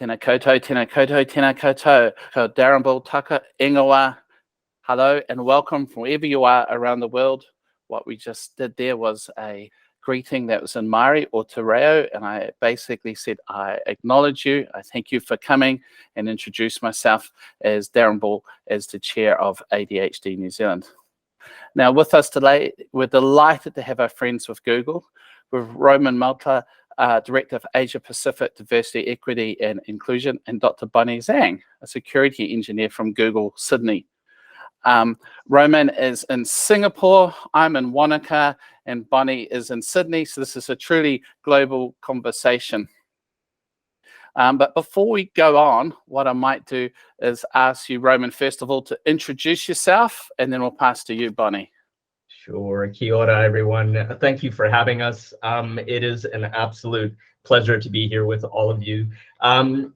Tēnā koutou, tēnā koutou, tēnā koutou. Ko Darrin Bull, taka ingoa. Hello and welcome from wherever you are around the world. What we just did there was a greeting that was in Māori or Te Reo, and I basically said, I acknowledge you, I thank you for coming, and introduce myself as Darrin Bull, as the chair of ADHD New Zealand. Now with us today, we're delighted to have our friends with Google, with Roman Malta, Director of Asia Pacific Diversity, Equity and Inclusion, and Dr. Bonnie Zhang, a security engineer from Google Sydney. Roman is in Singapore, I'm in Wanaka, and Bonnie is in Sydney, so this is a truly global conversation. But before we go on, what I might do is ask you, Roman, first of all, to introduce yourself, and then we'll pass to you, Bonnie. Sure. Kia ora, everyone. Thank you for having us. It is an absolute pleasure to be here with all of you. My name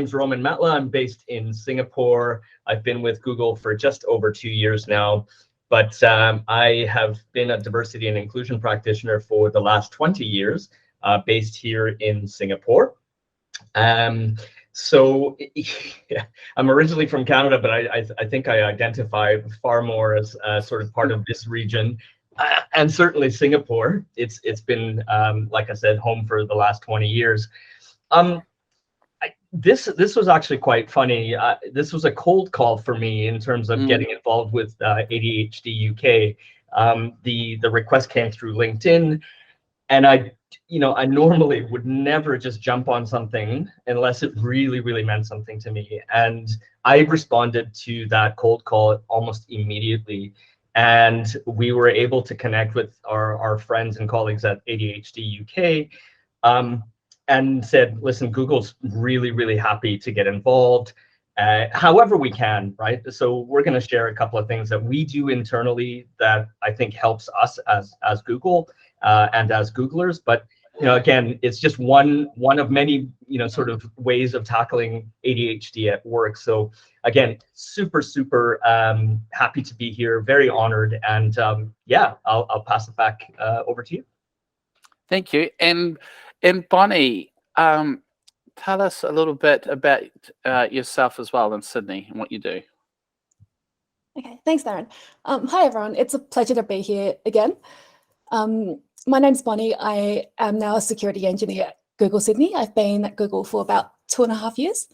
is Roman Matla. I'm based in Singapore. I've been with Google for just over 2 years now, but I have been a diversity and inclusion practitioner for the last 20 years, based here in Singapore. I'm originally from Canada, but I think I identify far more as sort of part of this region, and certainly Singapore. It's been, like I said, home for the last 20 years. This was actually quite funny. This was a cold call for me in terms of getting involved with ADHD UK. The request came through LinkedIn, and I normally would never just jump on something unless it really, really meant something to me. And I responded to that cold call almost immediately. And we were able to connect with our friends and colleagues at ADHD UK, and said, listen, Google's really, really happy to get involved however we can, right? So we're going to share a couple of things that we do internally that I think helps us as Google and as Googlers. But again, it's just one of many sort of ways of tackling ADHD at work. So again, super happy to be here, very honored, and I'll pass it back over to you. Thank you. And Bonnie, tell us a little bit about yourself as well in Sydney and what you do. Okay, thanks, Darrin. Hi, everyone. It's a pleasure to be here again. My name's Bonnie. I am now a security engineer at Google Sydney. I've been at Google for about 2.5 years.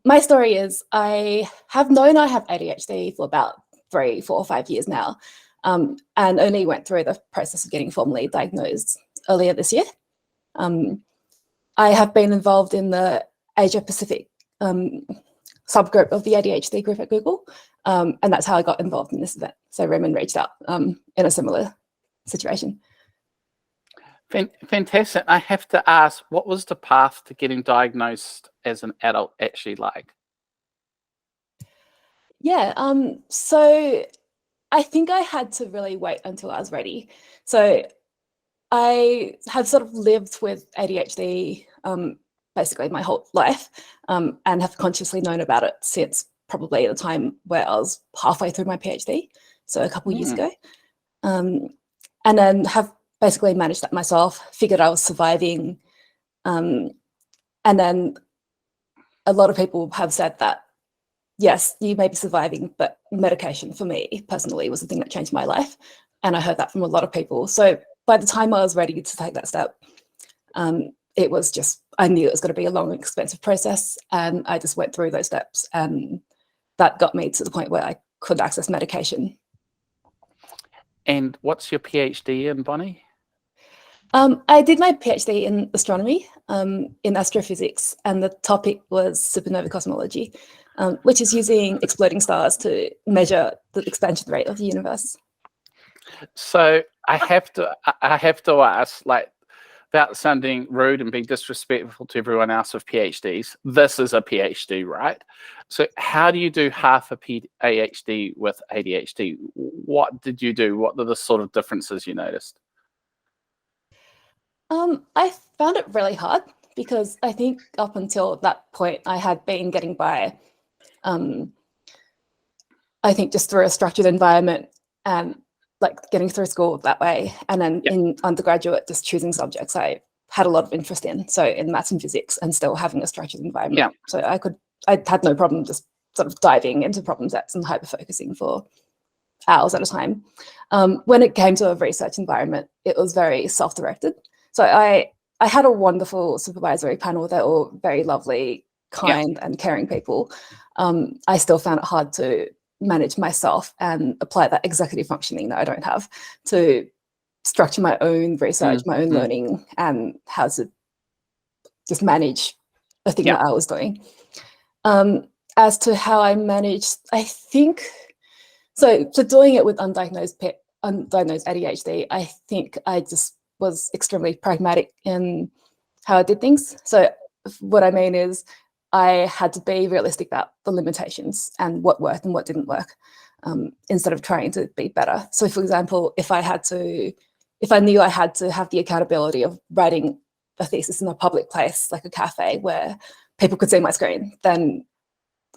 My story is I have known I have ADHD for about 3, 4, or 5 years now, and only went through the process of getting formally diagnosed earlier this year. I have been involved in the Asia Pacific subgroup of the ADHD group at Google, and that's how I got involved in this event. So Roman reached out in a similar situation. Fantastic. I have to ask, what was the path to getting diagnosed as an adult actually like? Yeah, so I think I had to really wait until I was ready. So I have sort of lived with ADHD basically my whole life, and have consciously known about it since probably the time where I was halfway through my PhD, so a couple of years ago. And then have basically managed that myself, figured I was surviving. And then a lot of people have said that, yes, you may be surviving, but medication for me personally was the thing that changed my life. And I heard that from a lot of people. So by the time I was ready to take that step, it was just, I knew it was going to be a long and expensive process. And I just went through those steps, and that got me to the point where I could access medication. And what's your PhD in, Bonnie? I did my PhD in astronomy, in astrophysics, and the topic was supernova cosmology, which is using exploding stars to measure the expansion rate of the universe. So I have to ask, like, without sounding rude and being disrespectful to everyone else with PhDs, this is a PhD, right? So how do you do half a PhD with ADHD? What did you do? What are the sort of differences you noticed? I found it really hard because I think up until that point I had been getting by, I think just through a structured environment and like getting through school that way. And then in undergraduate, just choosing subjects I had a lot of interest in, so in maths and physics, and still having a structured environment. Yeah. So I had no problem just sort of diving into problem sets and hyper-focusing for hours at a time. When it came to a research environment, it was very self-directed. So I had a wonderful supervisory panel that were very lovely, kind and caring people. I still found it hard to manage myself and apply that executive functioning that I don't have to structure my own research, my own learning, and how to just manage a thing that I was doing. As to how I managed, I think, so doing it with undiagnosed ADHD, I think I just was extremely pragmatic in how I did things. So what I mean is I had to be realistic about the limitations and what worked and what didn't work, instead of trying to be better. So for example, if I knew I had to have the accountability of writing a thesis in a public place, like a cafe where people could see my screen, then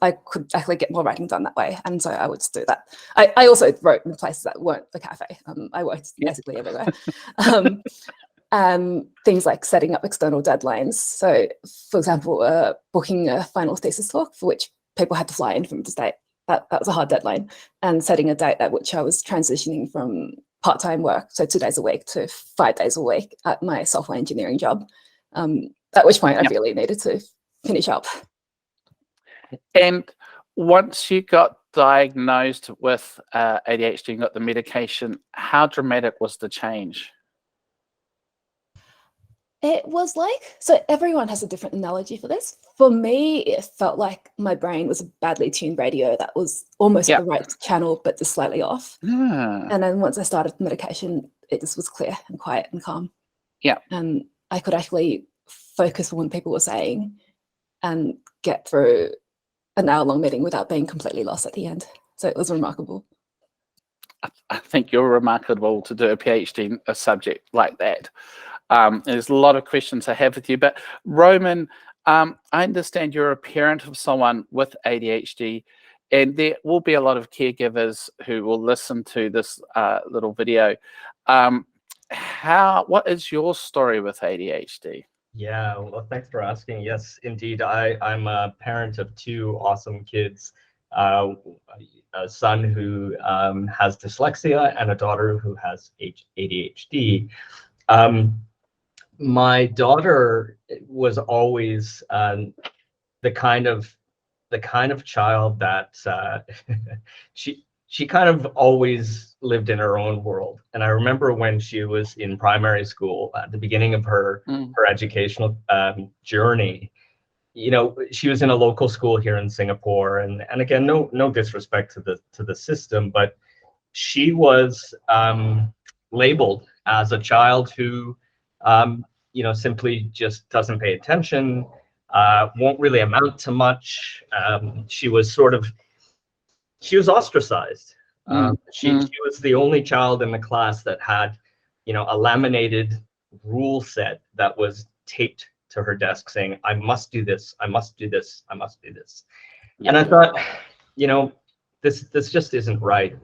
I could actually get more writing done that way. And so I would just do that. I also wrote in places that weren't the cafe. I worked basically everywhere. And things like setting up external deadlines. So for example, booking a final thesis talk for which people had to fly in from the state. That was a hard deadline. And setting a date at which I was transitioning from part-time work, so 2 days a week, to 5 days a week at my software engineering job. At which point I really needed to finish up. And once you got diagnosed with ADHD and got the medication, how dramatic was the change? It was like, so everyone has a different analogy for this. For me, it felt like my brain was a badly tuned radio that was almost at the right channel, but just slightly off. And then once I started medication, it just was clear and quiet and calm. And I could actually focus on what people were saying and get through an hour-long meeting without being completely lost at the end. So it was remarkable. I think you're remarkable to do a PhD in a subject like that. There's a lot of questions I have with you, but Roman, I understand you're a parent of someone with ADHD, and there will be a lot of caregivers who will listen to this little video. What is your story with ADHD? Yeah, well, thanks for asking. Yes, indeed. I'm a parent of 2 awesome kids, a son who has dyslexia and a daughter who has ADHD. My daughter was always the kind of child that she kind of always lived in her own world. And I remember when she was in primary school, at the beginning of her educational journey, you know, she was in a local school here in Singapore, and again, no disrespect to the system, but she was labeled as a child who you know, simply just doesn't pay attention, won't really amount to much. She was ostracized. She was the only child in the class that had, you know, a laminated rule set that was taped to her desk saying, I must do this, I must do this, I must do this. And I thought, you know, this just isn't right.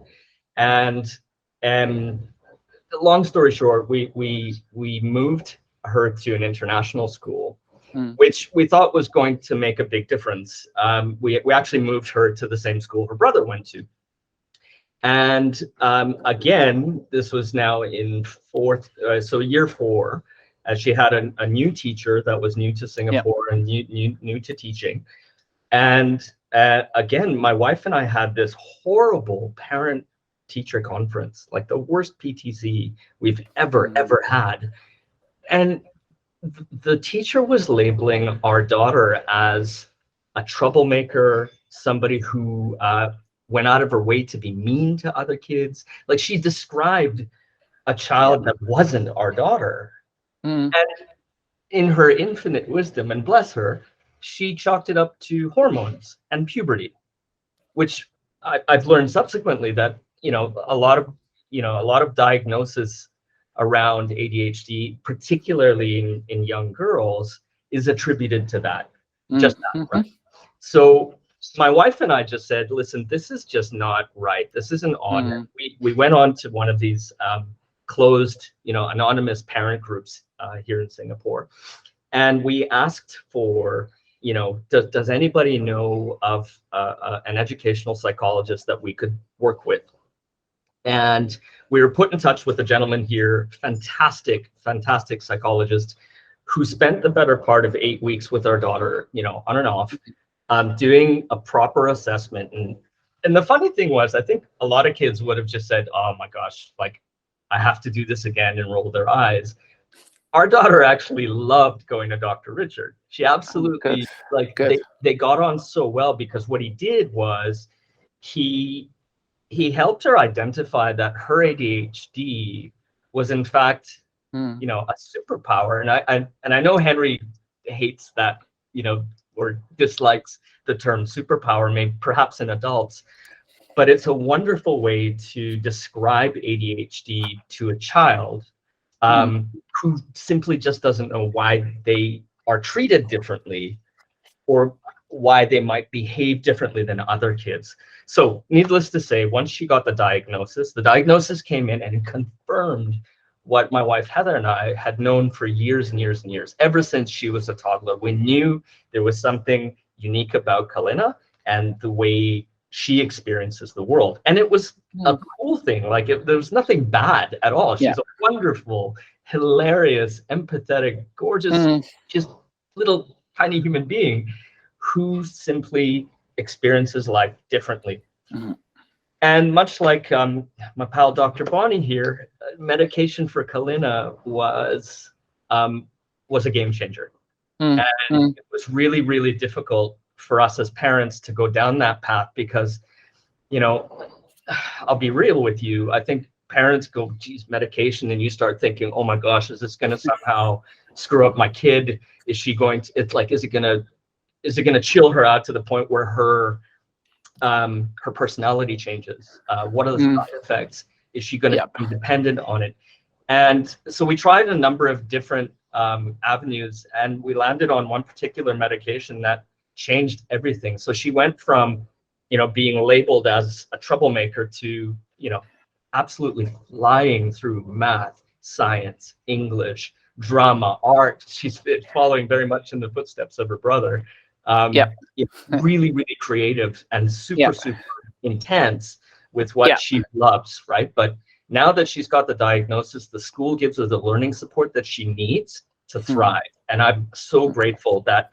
And long story short, we moved her to an international school, which we thought was going to make a big difference. We actually moved her to the same school her brother went to. And again, this was now in year 4, as she had a new teacher that was new to Singapore and new to teaching. And again, my wife and I had this horrible parent-teacher conference, like the worst PTC we've ever had. And the teacher was labeling our daughter as a troublemaker, somebody who went out of her way to be mean to other kids. Like, she described a child that wasn't our daughter. And in her infinite wisdom, and bless her, she chalked it up to hormones and puberty, which I've learned subsequently that, you know, a lot of diagnosis around ADHD, particularly in young girls, is attributed to that, right? So my wife and I just said, listen, this is just not right. This isn't on. We went on to one of these closed, anonymous parent groups here in Singapore. And we asked for, does anybody know of an educational psychologist that we could work with? And we were put in touch with a gentleman here, fantastic psychologist, who spent the better part of 8 weeks with our daughter, on and off, doing a proper assessment. And the funny thing was, I think a lot of kids would have just said, oh my gosh, like, I have to do this again, and roll their eyes. Our daughter actually loved going to Dr. Richard. She absolutely, they got on so well, because what he did was he helped her identify that her ADHD was in fact, a superpower. And I know Henry hates that, or dislikes the term superpower, maybe perhaps in adults, but it's a wonderful way to describe ADHD to a child who simply just doesn't know why they are treated differently, or why they might behave differently than other kids. So needless to say, once she got the diagnosis came in and confirmed what my wife Heather and I had known for years and years and years. Ever since she was a toddler, we knew there was something unique about Kalina and the way she experiences the world. And it was a cool thing. Like, there was nothing bad at all. She's a wonderful, hilarious, empathetic, gorgeous, just little tiny human being who simply experiences life differently. And much like my pal Dr. Bonnie here, medication for Kalina was a game changer. And it was really, really difficult for us as parents to go down that path, because, I'll be real with you. I think parents go, geez, medication, and you start thinking, oh my gosh, is this going to somehow screw up my kid? Is she going to, it's like, is it going to chill her out to the point where her personality changes? What are the side effects? Is she going to be dependent on it? And so we tried a number of different avenues, and we landed on one particular medication that changed everything. So she went from, being labeled as a troublemaker to, absolutely flying through math, science, English, drama, art. She's following very much in the footsteps of her brother. Really, really creative and super intense with what she loves, right? But now that she's got the diagnosis, the school gives her the learning support that she needs to thrive. And I'm so grateful that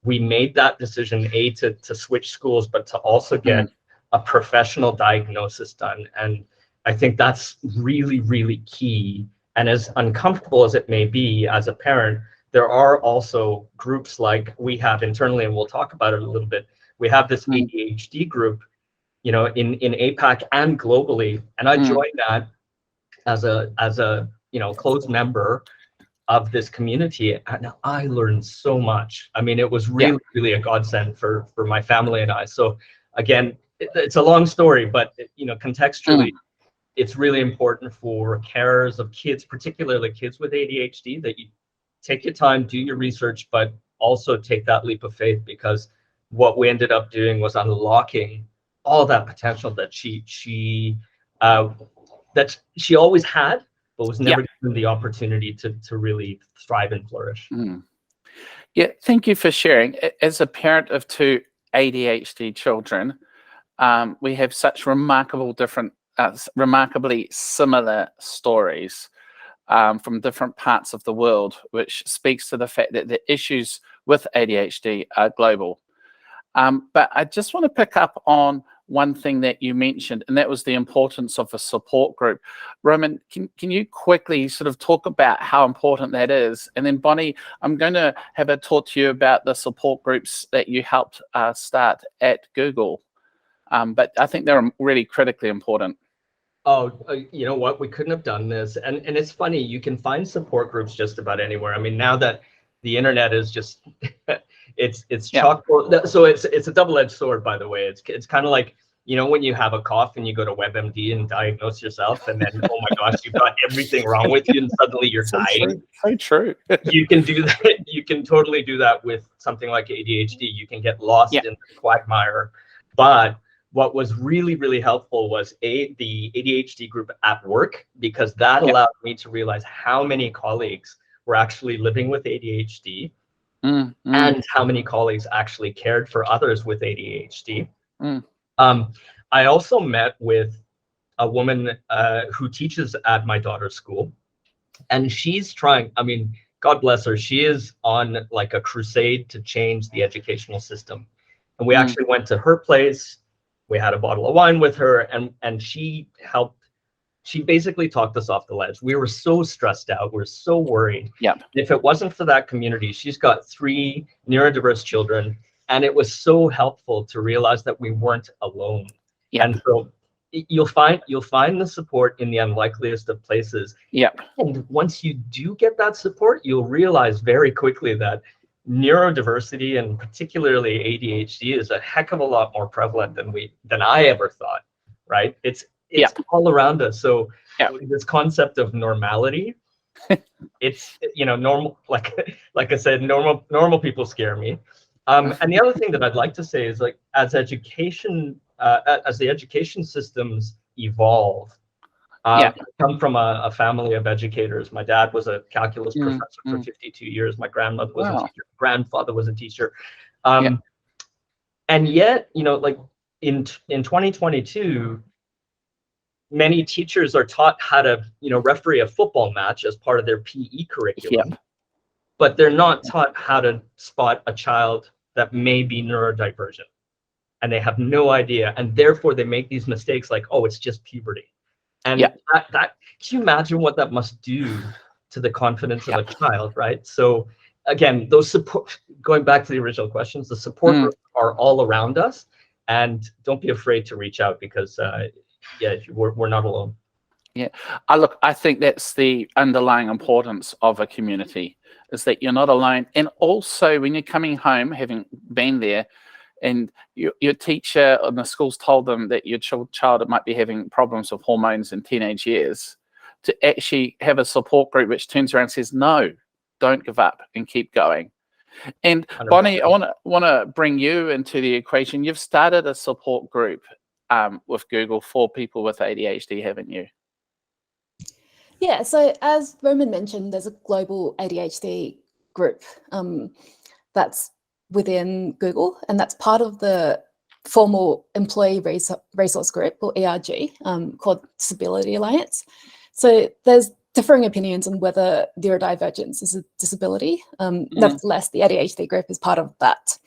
we made that decision, to switch schools, but to also get a professional diagnosis done. And I think that's really, really key. And as uncomfortable as it may be as a parent, there are also groups like we have internally, and we'll talk about it a little bit. We have this ADHD group, in APAC and globally. And I joined that as a closed member of this community, and I learned so much. I mean, it was really, really a godsend for my family and I. So again, it's a long story, but contextually, it's really important for carers of kids, particularly kids with ADHD, that you take your time, do your research, but also take that leap of faith, because what we ended up doing was unlocking all that potential that she always had, but was never given the opportunity to really thrive and flourish. Yeah, thank you for sharing. As a parent of 2 ADHD children, we have such remarkably similar stories from different parts of the world, which speaks to the fact that the issues with ADHD are global. But I just want to pick up on one thing that you mentioned, and that was the importance of a support group. Roman, can you quickly sort of talk about how important that is? And then Bonnie, I'm going to have a talk to you about the support groups that you helped start at Google. But I think they're really critically important. Oh, you know what? We couldn't have done this. And it's funny, you can find support groups just about anywhere. I mean, now that the internet is just, it's chock-full. So it's a double-edged sword, by the way. It's kind of like, when you have a cough and you go to WebMD and diagnose yourself, and then, oh my gosh, you've got everything wrong with you, and suddenly you're dying. So true. You can do that. You can totally do that with something like ADHD. You can get lost in the quagmire. But what was really, really helpful was the ADHD group at work, because that allowed me to realize how many colleagues were actually living with ADHD and how many colleagues actually cared for others with ADHD. I also met with a woman who teaches at my daughter's school, and she's trying, I mean, God bless her, she is on like a crusade to change the educational system. And we actually went to her place, we had a bottle of wine with her, and she helped. She basically talked us off the ledge. We were so stressed out. We were so worried. Yep. If it wasn't for that community, she's got 3 neurodiverse children, and it was so helpful to realize that we weren't alone. Yep. And so you'll find the support in the unlikeliest of places. Yep. And once you do get that support, you'll realize very quickly that neurodiversity, and particularly ADHD, is a heck of a lot more prevalent than I ever thought. Right? It's all around us. So this concept of normality, it's, you know, normal, like I said, normal people scare me. And the other thing that I'd like to say is, like, as the education systems evolve, I come from a family of educators. My dad was a calculus professor for 52 years. My grandmother was a teacher. Grandfather was a teacher. And yet, you know, like in 2022, many teachers are taught how to, you know, referee a football match as part of their PE curriculum, but they're not taught how to spot a child that may be neurodivergent, and they have no idea, and therefore they make these mistakes like, oh, it's just puberty. And that can you imagine what that must do to the confidence of a child, right? So again, those support, going back to the original questions, the support groups are all around us, and don't be afraid to reach out, because we're not alone. I think that's the underlying importance of a community, is that you're not alone. And also, when you're coming home, having been there, and your teacher and the school's told them that your child might be having problems with hormones in teenage years, to actually have a support group which turns around and says, no, don't give up and keep going. And 100%. Bonnie, I want to bring you into the equation. You've started a support group with Google for people with ADHD, haven't you? Yeah, so as Roman mentioned, there's a global ADHD group that's within Google, and that's part of the formal employee resource group, or ERG, called Disability Alliance. So there's differing opinions on whether neurodivergence is a disability. Nevertheless, the ADHD group is part of that.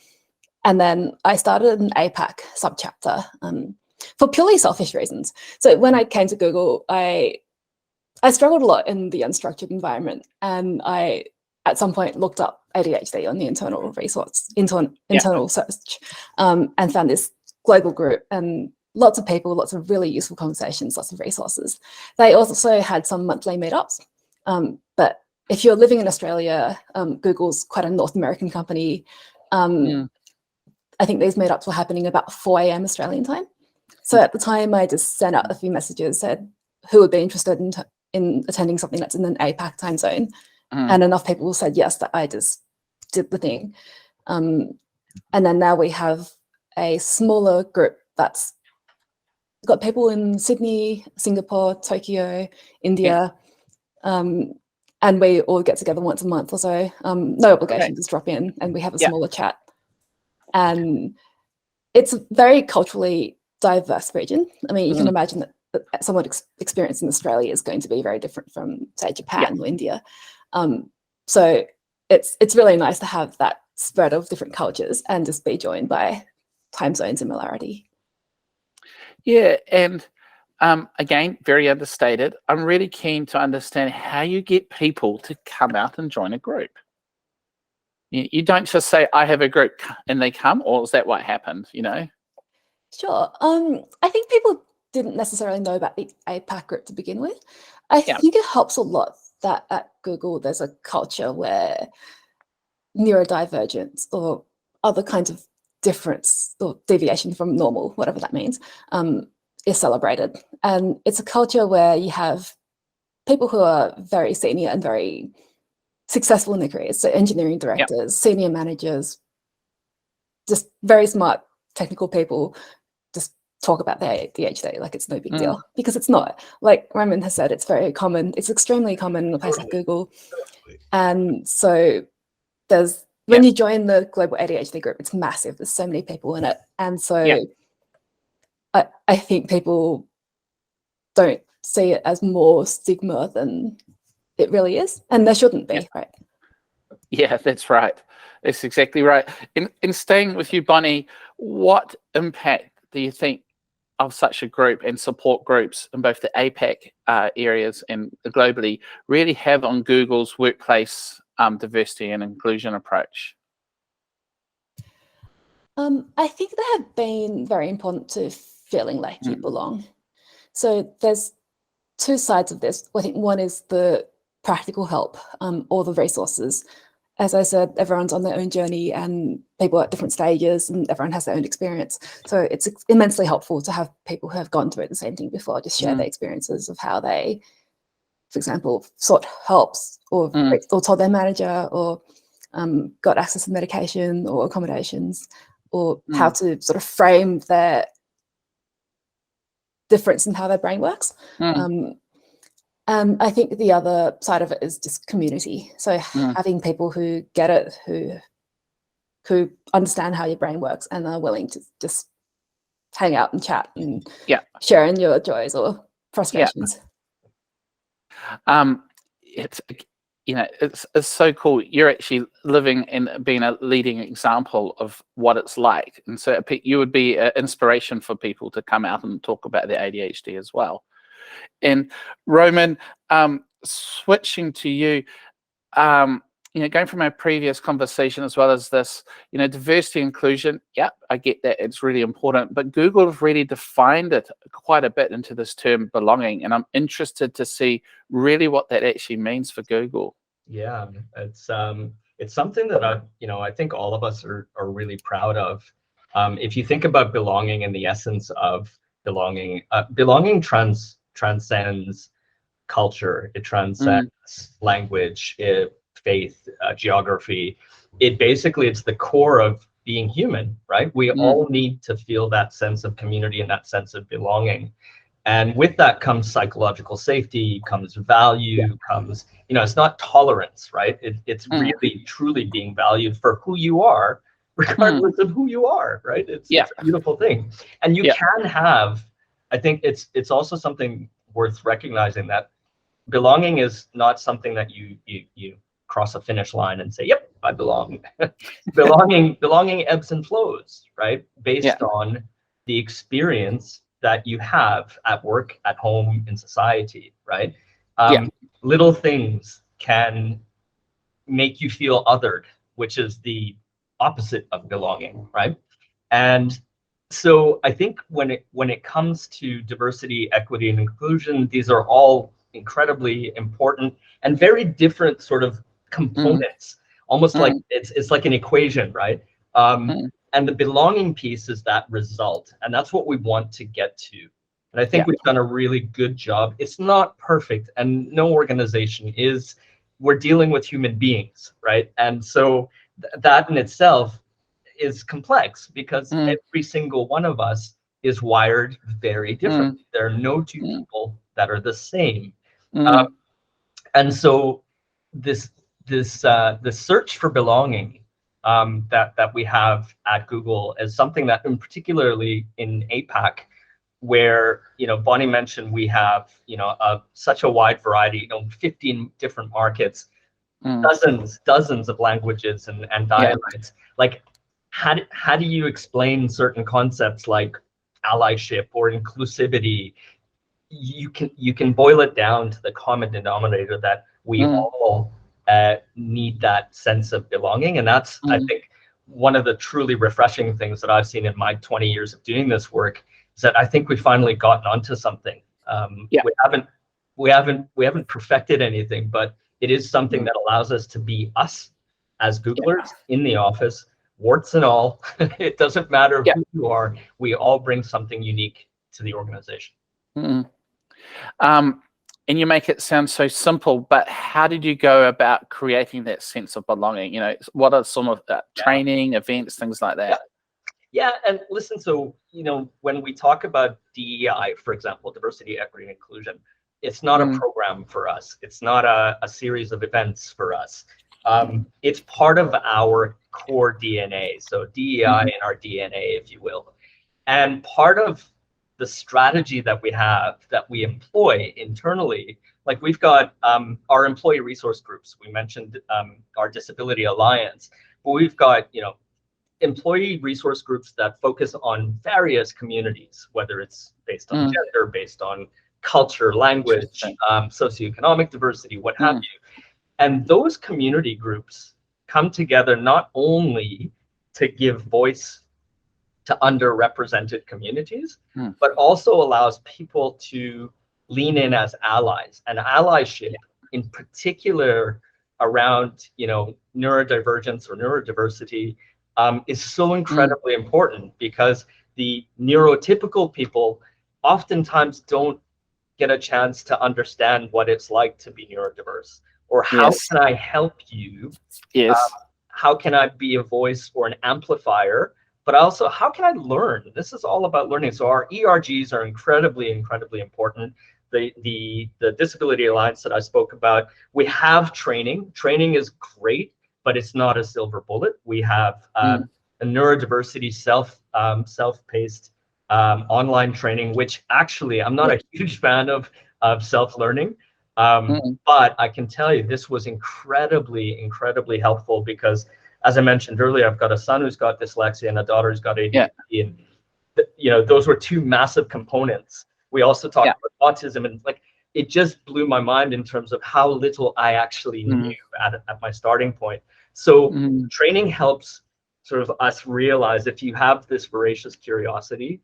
And then I started an APAC subchapter for purely selfish reasons. So when I came to Google, I struggled a lot in the unstructured environment, and I at some point looked up ADHD on the internal search, and found this global group, and lots of people, lots of really useful conversations, lots of resources. They also had some monthly meetups, but if you're living in Australia, Google's quite a North American company. I think these meetups were happening about 4 a.m. Australian time. So at the time, I just sent out a few messages, said who would be interested in attending something that's in an APAC time zone. And enough people said yes that I just did the thing. And then now we have a smaller group that's got people in Sydney, Singapore, Tokyo, India, and we all get together once a month or so. No obligation, just drop in, and we have a smaller chat. And it's a very culturally diverse region. I mean, you can imagine that someone's experience in Australia is going to be very different from, say, Japan or India. So it's really nice to have that spread of different cultures and just be joined by time zone similarity. Yeah, and again, very understated. I'm really keen to understand how you get people to come out and join a group. You don't just say, I have a group, and they come, or is that what happened, you know? Sure. I think people didn't necessarily know about the APAC group to begin with. I think it helps a lot that at Google there's a culture where neurodivergence or other kinds of difference or deviation from normal, whatever that means, is celebrated. And it's a culture where you have people who are very senior and very successful in their careers, so engineering directors, senior managers, just very smart technical people, just talk about their ADHD like it's no big deal, because it's not. Like Roman has said, it's very common. It's extremely common in a place like Google. And so there's, when you join the Global ADHD group, it's massive. There's so many people in it. And so I think people don't see it as more stigma than it really is. And there shouldn't be, right? Yeah, that's right. That's exactly right. In staying with you, Bonnie, what impact do you think of such a group and support groups in both the APAC areas and globally really have on Google's workplace diversity and inclusion approach? I think they have been very important to feeling like you belong. So there's two sides of this. I think one is the practical help or the resources. As I said, everyone's on their own journey and people are at different stages and everyone has their own experience. So it's immensely helpful to have people who have gone through the same thing before just share their experiences of how they, for example, sought helps or told their manager or got access to medication or accommodations, or how to sort of frame their difference in how their brain works. And I think the other side of it is just community. So having people who get it, who understand how your brain works and are willing to just hang out and chat and share in your joys or frustrations. It's, you know, it's so cool. You're actually living and being a leading example of what it's like. And so you would be an inspiration for people to come out and talk about their ADHD as well. And Roman, switching to you, you know, going from our previous conversation as well as this, you know, diversity inclusion, I get that it's really important, but Google have really defined it quite a bit into this term belonging, and I'm interested to see really what that actually means for Google. Yeah, it's something that I think all of us are really proud of. If you think about belonging and the essence of belonging, belonging transcends culture, it transcends language, faith, geography. It's the core of being human, right? We all need to feel that sense of community and that sense of belonging. And with that comes psychological safety, comes value, comes, it's not tolerance, right? It's really, truly being valued for who you are, regardless of who you are, right? It's a beautiful thing. And you can have, I think it's also something worth recognizing that belonging is not something that you cross a finish line and say, yep, I belong. Belonging ebbs and flows, right? Based on the experience that you have at work, at home, in society, right? Little things can make you feel othered, which is the opposite of belonging, right? And so I think when it comes to diversity, equity, and inclusion, these are all incredibly important and very different sort of components, almost like it's like an equation, right? And the belonging piece is that result, and that's what we want to get to. And I think we've done a really good job. It's not perfect, and no organization is. We're dealing with human beings, right? And so that in itself is complex because every single one of us is wired very differently. There are no two people that are the same. And so this search for belonging that we have at Google is something that, in particularly in APAC, where Bonnie mentioned we have such a wide variety, 15 different markets, dozens of languages and dialects. Like, how do you explain certain concepts like allyship or inclusivity? You can boil it down to the common denominator that we all need that sense of belonging, and that's I think one of the truly refreshing things that I've seen in my 20 years of doing this work is that I think we've finally gotten onto something. We haven't perfected anything, but it is something that allows us to be us as Googlers in the office, warts and all. It doesn't matter who you are. We all bring something unique to the organization. And you make it sound so simple, but how did you go about creating that sense of belonging? What are some of the training, events, things like that? Yeah, and listen, so, when we talk about DEI, for example, diversity, equity, and inclusion, it's not a program for us. It's not a series of events for us. It's part of our core DNA. So DEI in our DNA, if you will. And part of the strategy that we have, that we employ internally, like we've got our employee resource groups. We mentioned our Disability Alliance, but we've got, employee resource groups that focus on various communities, whether it's based on gender, based on culture, language, socioeconomic diversity, what have you. And those community groups come together not only to give voice to underrepresented communities, but also allows people to lean in as allies. And allyship, in particular around, neurodivergence or neurodiversity, is so incredibly important, because the neurotypical people oftentimes don't get a chance to understand what it's like to be neurodiverse, or how can I help you? How can I be a voice or an amplifier? But also, how can I learn? This is all about learning. So our ERGs are incredibly, incredibly important. The Disability Alliance that I spoke about, we have training. Training is great, but it's not a silver bullet. We have a neurodiversity self-paced online training, which actually I'm not a huge fan of self-learning. But I can tell you this was incredibly, incredibly helpful, because, as I mentioned earlier, I've got a son who's got dyslexia and a daughter who's got ADHD, and those were two massive components. We also talked about autism, and like it just blew my mind in terms of how little I actually knew at my starting point. So training helps sort of us realize, if you have this voracious curiosity,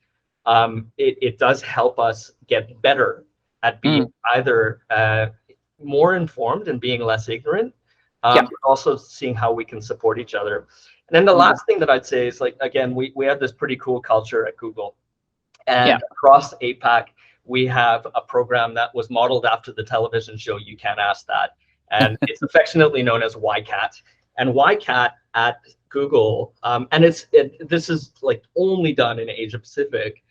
it does help us get better at being either more informed and being less ignorant, but also seeing how we can support each other. And then the last thing that I'd say is, like, again, we have this pretty cool culture at Google. And across APAC, we have a program that was modeled after the television show You Can't Ask That. And it's affectionately known as YCAT. And YCAT at Google, and this is like only done in Asia Pacific.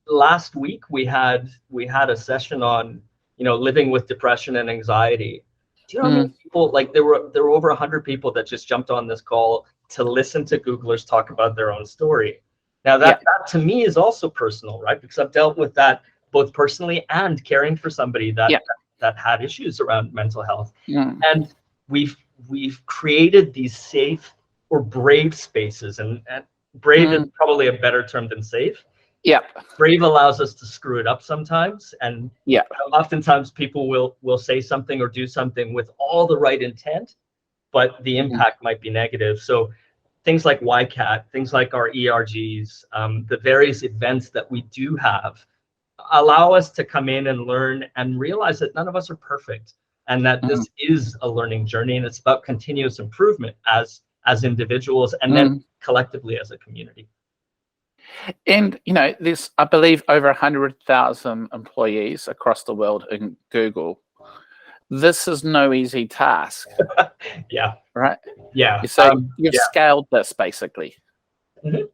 Last week we had a session on living with depression and anxiety. Do you know how many people, like there were over 100 people that just jumped on this call to listen to Googlers talk about their own story. Now that to me is also personal, right? Because I've dealt with that both personally and caring for somebody that had issues around mental health. And we've created these safe or brave spaces, and brave is probably a better term than safe. Brave allows us to screw it up sometimes, and oftentimes people will say something or do something with all the right intent, but the impact might be negative. So things like YCAT, things like our ERGs, the various events that we do have, allow us to come in and learn and realize that none of us are perfect, and that this is a learning journey, and it's about continuous improvement as individuals, and then collectively as a community. And there's, I believe, over 100,000 employees across the world in Google. This is no easy task. Right? So you've scaled this basically. And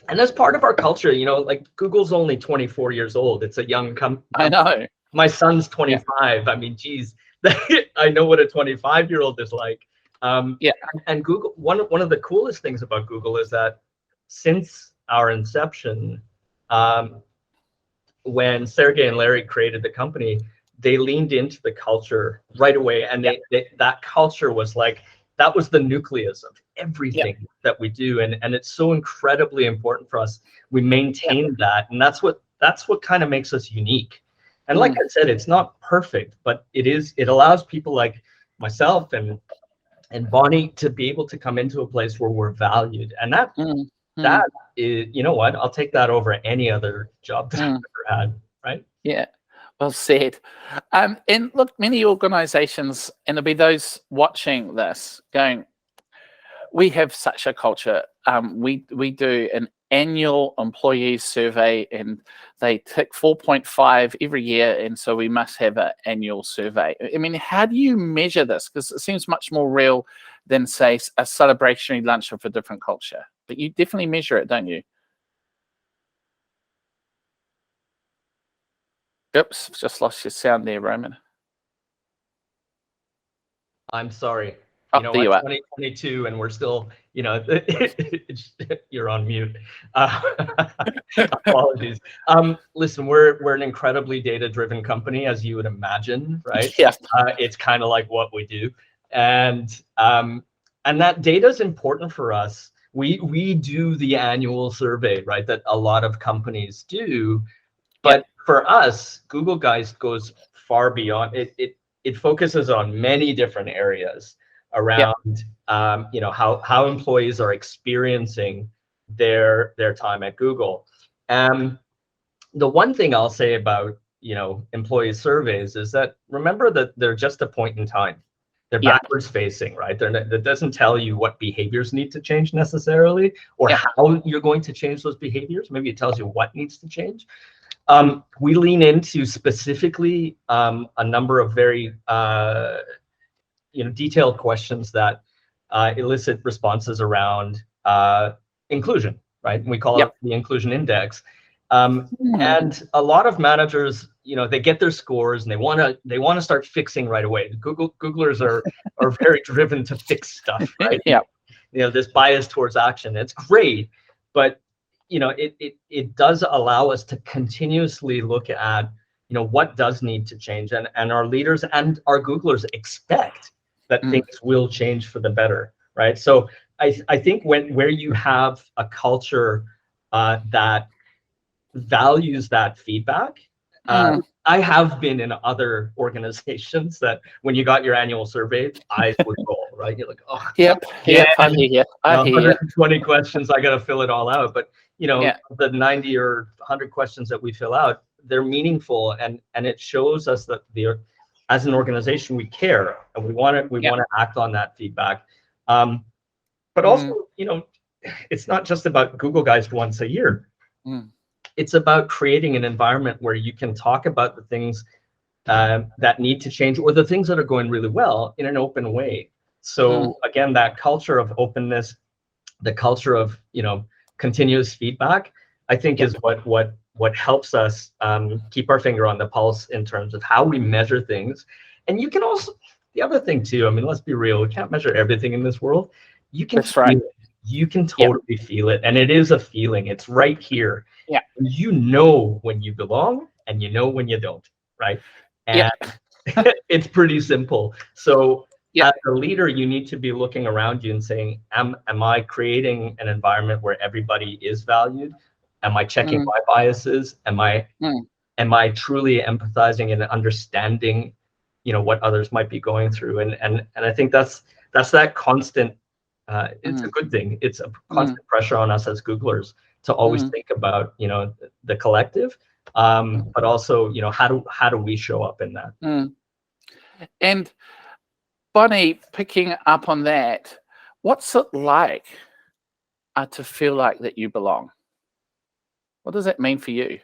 that's part of our culture. Like Google's only 24 years old. It's a young company. I know. My son's 25. I mean, geez, I know what a 25-year-old is like. And Google, one of the coolest things about Google is that since our inception, when Sergey and Larry created the company, they leaned into the culture right away, and that culture was like, that was the nucleus of everything that we do, and it's so incredibly important for us. We maintain that, and that's what kind of makes us unique. And like I said, it's not perfect, but it allows people like myself and Bonnie to be able to come into a place where we're valued, and that is, you know what, I'll take that over any other job that I've ever had, right? Well said. And look, many organizations, and there'll be those watching this going, we have such a culture. We do an annual employee survey, and they tick 4.5 every year, and so we must have an annual survey. I mean, how do you measure this? Because it seems much more real than say a celebratory lunch of a different culture. But you definitely measure it, don't you? Oops, just lost your sound there, Roman. I'm sorry. Oh, You know there what? you are. 2022, and we're still, you know, you're on mute. Apologies. Listen, we're an incredibly data-driven company, as you would imagine, right? Yeah. It's kind of like what we do, and that data is important for us. We do the annual survey, right? That a lot of companies do, but for us, Google Guys goes far beyond it. It focuses on many different areas around you know, how employees are experiencing their time at Google. The one thing I'll say about, you know, employee surveys is that, remember that they're just a point in time. They're backwards facing, right? That doesn't tell you what behaviors need to change necessarily, or how you're going to change those behaviors. Maybe it tells you what needs to change. We lean into specifically a number of very you know, detailed questions that elicit responses around inclusion, right? We call it the inclusion index. And a lot of managers, you know, they get their scores and they want to start fixing right away. Googlers are very driven to fix stuff, right? Yeah. You know, this bias towards action. It's great, but you know, it does allow us to continuously look at, you know, what does need to change, and our leaders and our Googlers expect that things will change for the better, right? So I think where you have a culture that values that feedback. I have been in other organizations that when you got your annual survey, eyes would roll, right? You're like, oh, I hear you. 120 questions, I got to fill it all out. But you know, the 90 or 100 questions that we fill out, they're meaningful, and it shows us that as an organization, we care and we want to act on that feedback. But also, you know, it's not just about Google Guys once a year. It's about creating an environment where you can talk about the things that need to change, or the things that are going really well, in an open way. So again, that culture of openness, the culture of, you know, continuous feedback, I think is what helps us keep our finger on the pulse in terms of how we measure things. And you can also, the other thing too, I mean, let's be real, we can't measure everything in this world. You can feel it. You can totally feel it, and it is a feeling. It's right here. You know when you belong, and you know when you don't, right? And it's pretty simple. So as a leader, you need to be looking around you and saying, am I creating an environment where everybody is valued? Am I checking my biases? Am I truly empathizing and understanding, you know, what others might be going through? And I think that's that constant. It's a good thing. It's a constant pressure on us as Googlers to always think about, you know, the collective, but also, you know, how do we show up in that? And Bonnie, picking up on that, what's it like to feel like that you belong? What does that mean for you?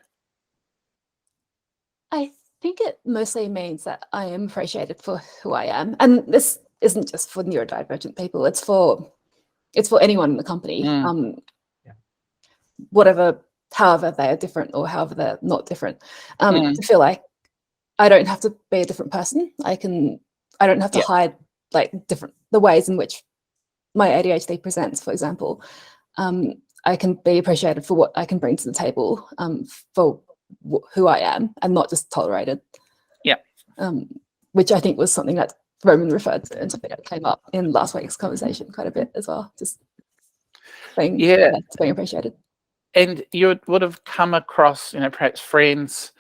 I think it mostly means that I am appreciated for who I am, and this isn't just for neurodivergent people. It's for anyone in the company, however they are different or however they're not different. To feel like I don't have to be a different person. I don't have to hide like the ways in which my ADHD presents, for example. I can be appreciated for what I can bring to the table, for who I am, and not just tolerated. Which I think was something that Roman referred to, and something that came up in last week's conversation quite a bit as well. Just being appreciated. And you would have come across, you know, perhaps friends,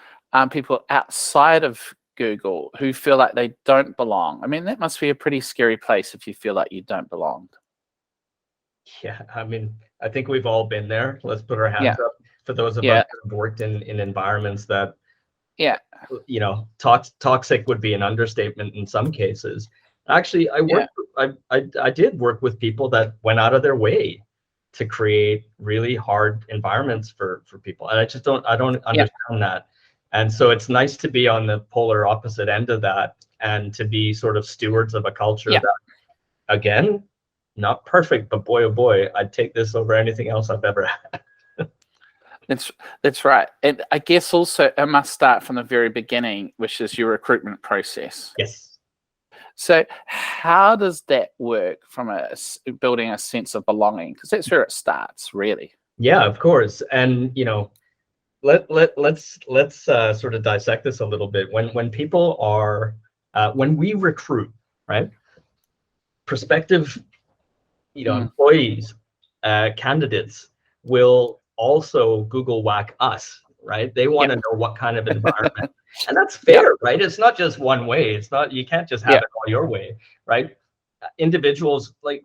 people outside of Google who feel like they don't belong. I mean, that must be a pretty scary place if you feel like you don't belong. Yeah, I mean, I think we've all been there. Let's put our hands up for those of us who have worked in environments that, you know, toxic would be an understatement in some cases. Actually, I did work with people that went out of their way to create really hard environments for people, and I don't understand that. And so it's nice to be on the polar opposite end of that, and to be sort of stewards of a culture that, again, not perfect, but boy, oh boy, I'd take this over anything else I've ever had. That's right. And I guess also it must start from the very beginning, which is your recruitment process. Yes. So how does that work from building a sense of belonging? Because that's where it starts, really. Yeah, of course. And let's sort of dissect this a little bit. When people are when we recruit, right? Prospective, employees, candidates will also Google whack us, right? They want to know what kind of environment, and that's fair, right? It's not just one way. It's not, you can't just have it all your way, right? Individuals, like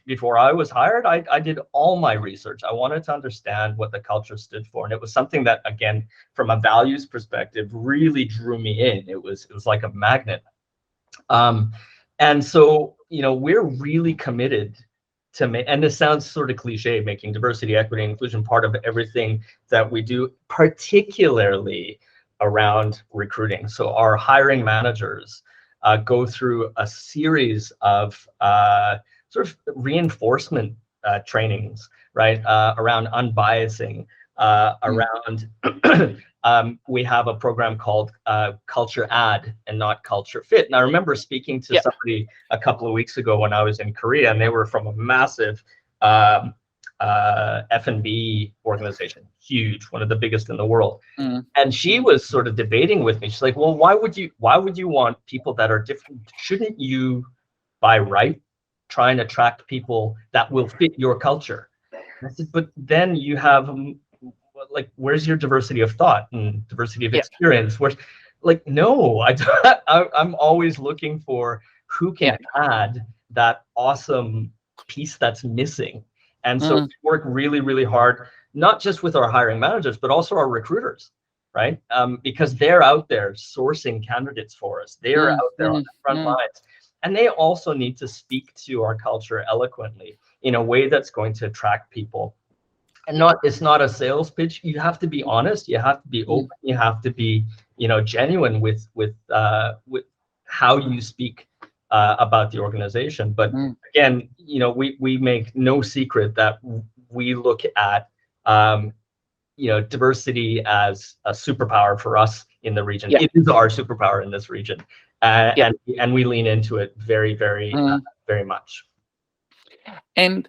before I was hired, I did all my research. I wanted to understand what the culture stood for, and it was something that, again, from a values perspective, really drew me in. It was like a magnet. And so, we're really committed to make, and this sounds sort of cliche, making diversity, equity, and inclusion part of everything that we do, particularly around recruiting. So our hiring managers go through a series of sort of reinforcement trainings, right, around unbiasing, around we have a program called Culture Add and not Culture Fit. And I remember speaking to somebody a couple of weeks ago when I was in Korea, and they were from a massive F&B organization, huge, one of the biggest in the world. And she was sort of debating with me. She's like, well, why would you want people that are different? Shouldn't you, by right, try and attract people that will fit your culture? And I said, but then you have, like, where's your diversity of thought and diversity of experience? Where's, like, no, I'm always looking for who can add that awesome piece that's missing. And so we work really, really hard, not just with our hiring managers, but also our recruiters, right? Because they're out there sourcing candidates for us. They're out there on the front lines. And they also need to speak to our culture eloquently in a way that's going to attract people. And it's not a sales pitch. You have to be honest. You have to be open. You have to be, genuine with how you speak about the organization. But again, we make no secret that we look at diversity as a superpower for us in the region. It is our superpower in this region, and we lean into it very, very, very much. And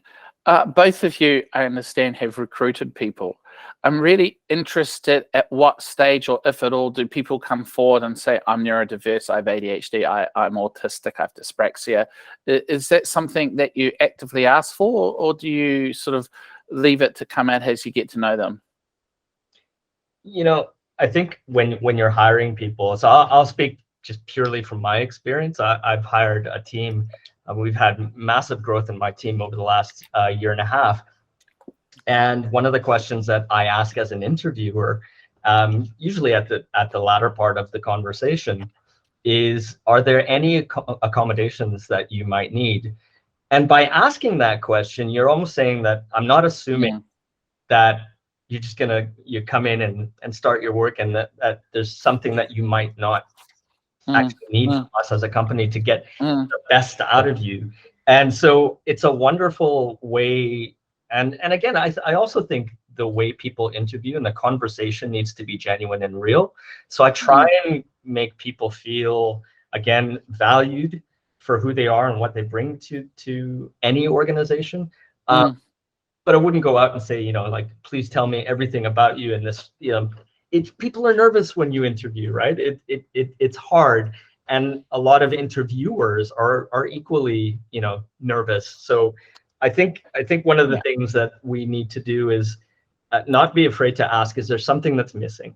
both of you, I understand, have recruited people. I'm really interested at what stage, or if at all, do people come forward and say, I'm neurodiverse, I have ADHD, I'm autistic, I have dyspraxia. Is that something that you actively ask for, or do you sort of leave it to come out as you get to know them? I think when you're hiring people, so I'll speak just purely from my experience. I've hired a team. We've had massive growth in my team over the last year and a half. And one of the questions that I ask as an interviewer, usually at the latter part of the conversation, is, are there any accommodations that you might need? And by asking that question, you're almost saying that I'm not assuming that you're just you come in and start your work, and that there's something that you might not actually need from us as a company to get the best out of you. And so it's a wonderful way. And again, I also think the way people interview and the conversation needs to be genuine and real. So I try and make people feel, again, valued for who they are and what they bring to any organization. But I wouldn't go out and say, like, please tell me everything about you. And this, people are nervous when you interview, right? It's hard. And a lot of interviewers are equally, nervous. So I think one of the things that we need to do is not be afraid to ask, is there something that's missing?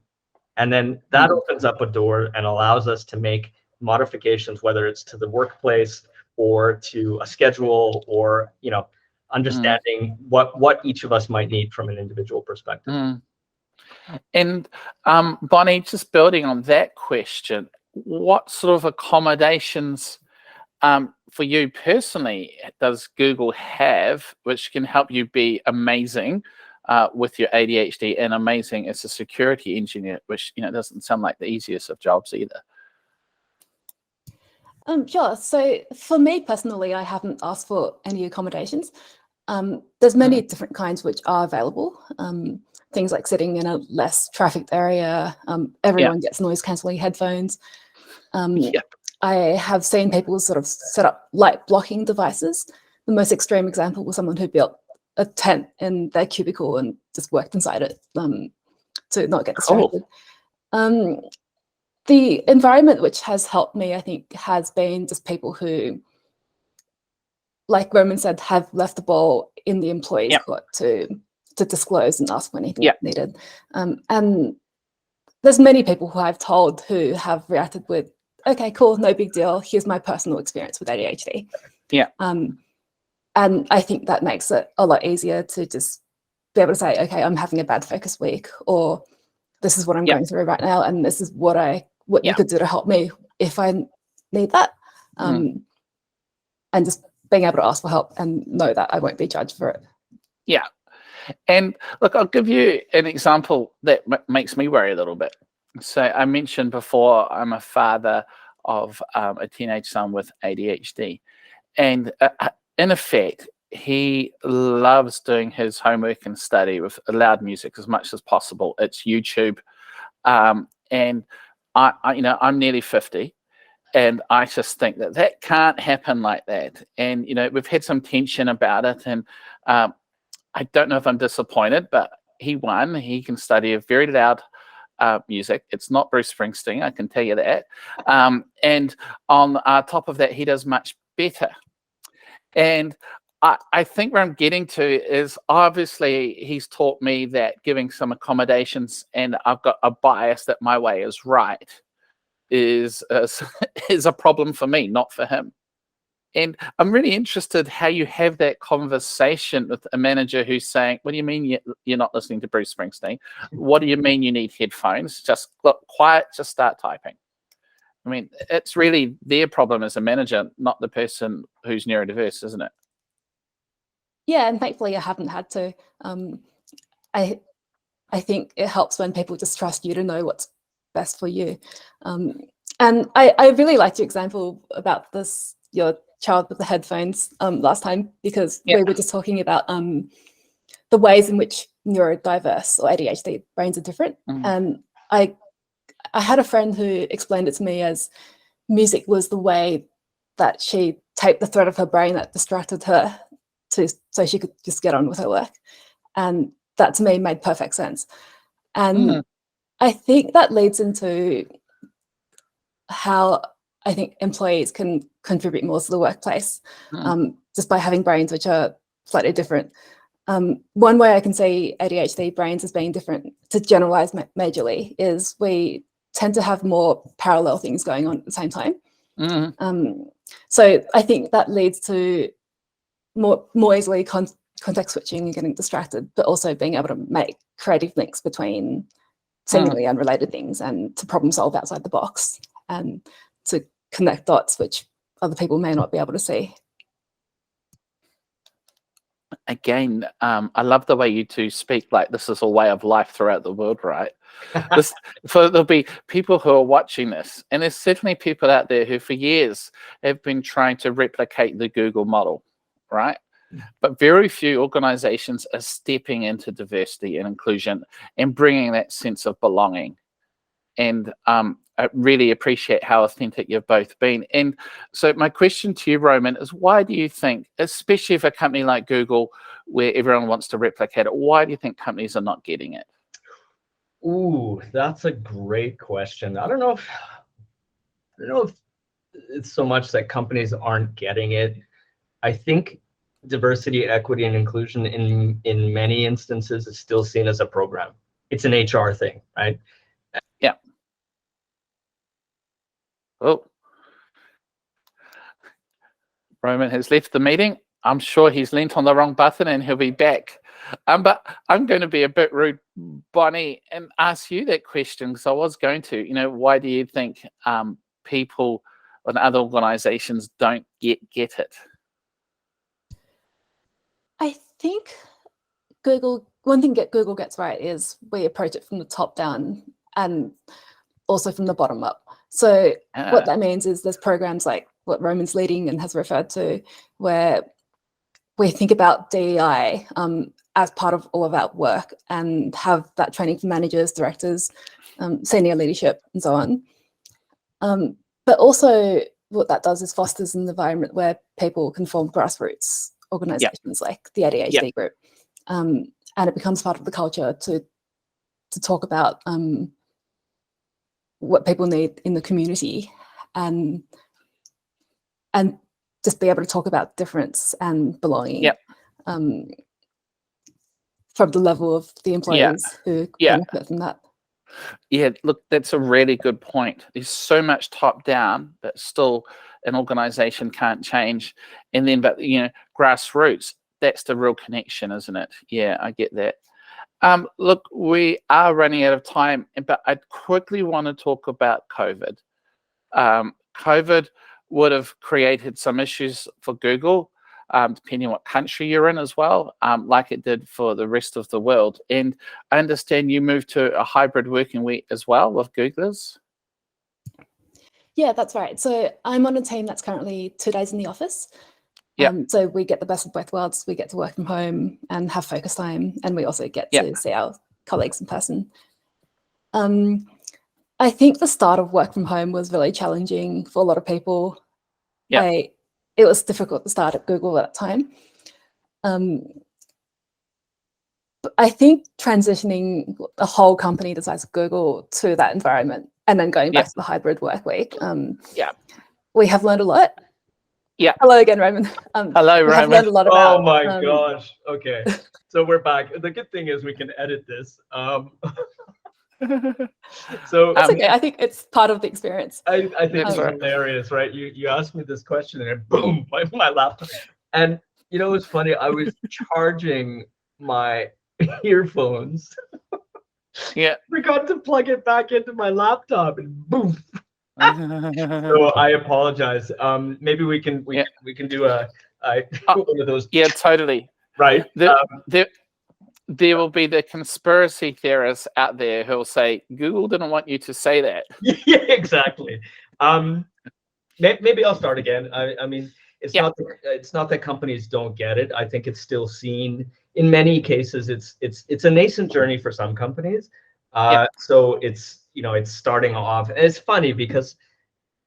And then that opens up a door and allows us to make modifications, whether it's to the workplace or to a schedule, or, understanding what each of us might need from an individual perspective. And Bonnie, just building on that question, what sort of accommodations for you personally does Google have, which can help you be amazing with your ADHD and amazing as a security engineer, which doesn't sound like the easiest of jobs either? Sure. So for me personally, I haven't asked for any accommodations. There's many different kinds which are available. Things like sitting in a less trafficked area. Everyone gets noise cancelling headphones. I have seen people sort of set up light blocking devices. The most extreme example was someone who built a tent in their cubicle and just worked inside it to not get distracted. The environment which has helped me, I think, has been just people who, like Roman said, have left the ball in the employee's court to disclose and ask for anything needed. And there's many people who I've told who have reacted with, okay, cool, no big deal. Here's my personal experience with ADHD. And I think that makes it a lot easier to just be able to say, okay, I'm having a bad focus week, or this is what I'm going through right now, and this is what you could do to help me if I need that. And just being able to ask for help and know that I won't be judged for it. Yeah. And look, I'll give you an example that makes me worry a little bit. So I mentioned before, I'm a father of a teenage son with ADHD. And in effect, he loves doing his homework and study with loud music as much as possible. It's YouTube. And I'm nearly 50. And I just think that can't happen like that. And, we've had some tension about it. And I don't know if I'm disappointed, but he won. He can study a very loud music. It's not Bruce Springsteen, I can tell you that. And on top of that, he does much better. And I think where I'm getting to is, obviously he's taught me that giving some accommodations, and I've got a bias that my way is right, is a problem for me, not for him. And I'm really interested how you have that conversation with a manager who's saying, what do you mean you're not listening to Bruce Springsteen? What do you mean you need headphones? Just look quiet, just start typing. I mean, it's really their problem as a manager, not the person who's neurodiverse, isn't it? Yeah, and thankfully I haven't had to. I think it helps when people just trust you to know what's best for you. And I really liked your example about your child with the headphones last time, because we were just talking about the ways in which neurodiverse or ADHD brains are different. And I had a friend who explained it to me as music was the way that she taped the thread of her brain that distracted her so she could just get on with her work. And that to me made perfect sense. And I think that leads into how I think employees can contribute more to the workplace, just by having brains which are slightly different. One way I can see ADHD brains as being different, to generalize majorly, is we tend to have more parallel things going on at the same time. So I think that leads to more easily context switching and getting distracted, but also being able to make creative links between seemingly unrelated things and to problem solve outside the box and to connect dots which other people may not be able to see. Again, I love the way you two speak like this is a way of life throughout the world, right? So there'll be people who are watching this, and there's certainly people out there who for years have been trying to replicate the Google model, right? But very few organizations are stepping into diversity and inclusion and bringing that sense of belonging. And I really appreciate how authentic you've both been. And so my question to you, Roman, is why do you think, especially for a company like Google, where everyone wants to replicate it, why do you think companies are not getting it? Ooh, that's a great question. I don't know if it's so much that companies aren't getting it. I think diversity, equity, and inclusion in many instances is still seen as a program. It's an HR thing, right? Yeah. Oh, Roman has left the meeting. I'm sure he's leant on the wrong button and he'll be back. But I'm going to be a bit rude, Bonnie, and ask you that question, because I was going to, why do you think people and other organizations don't get it? I think one thing Google gets right is we approach it from the top down and also from the bottom up. So what that means is there's programs like what Roman's leading and has referred to, where we think about DEI as part of all of our work and have that training for managers, directors, senior leadership, and so on. But also what that does is fosters an environment where people can form grassroots organizations like the ADHD group. And it becomes part of the culture to talk about what people need in the community and just be able to talk about difference and belonging from the level of the employees who benefit from that. Yeah, look, that's a really good point. There's so much top down that still an organization can't change. And then, but, you know, grassroots, that's the real connection, isn't it? Yeah, I get that. Look, we are running out of time, but I quickly want to talk about COVID. COVID would have created some issues for Google, depending on what country you're in as well, like it did for the rest of the world. And I understand you moved to a hybrid working week as well with Googlers. Yeah, that's right. So I'm on a team that's currently 2 days in the office. So we get the best of both worlds. We get to work from home and have focus time, and we also get to see our colleagues in person. I think the start of work from home was really challenging for a lot of people. It was difficult to start at Google at that time. But I think transitioning the whole company the size of Google to that environment and then going back to the hybrid work week, we have learned a lot. Hello again, Roman. Hello, Roman. Have learned a lot about, oh my gosh. Okay. So we're back. The good thing is we can edit this. So that's okay. I think it's part of the experience. I think it's hilarious, right? You asked me this question and then boom, my laptop. And you know, it's funny. I was charging my earphones. Forgot to plug it back into my laptop and boom. So I apologize. Maybe we can do a one of those. Yeah, totally. Right. There will be the conspiracy theorists out there who will say Google didn't want you to say that. Yeah, exactly. Maybe I'll start again. I mean, it's not that companies don't get it. I think it's still seen in many cases. It's a nascent journey for some companies. So it's starting off. And it's funny because,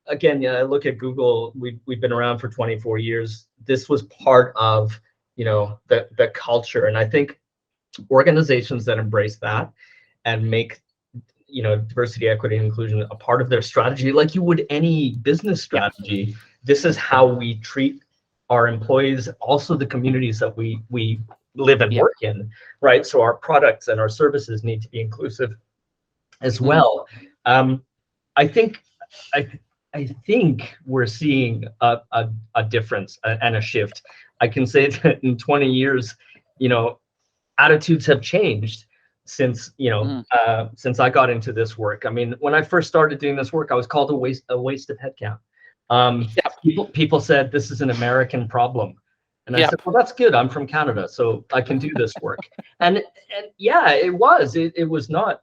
again, I look at Google. We've been around for 24 years. This was part of the culture, and I think organizations that embrace that and make diversity, equity, and inclusion a part of their strategy, like you would any business strategy. This is how we treat our employees, also the communities that we live and work in, right? So our products and our services need to be inclusive as well. I think we're seeing a difference and a shift. I can say that in 20 years, attitudes have changed since since I got into this work. I mean, when I first started doing this work, I was called a waste of headcount. People said this is an American problem, and I said, well, that's good. I'm from Canada, so I can do this work. and yeah, it was. It was not.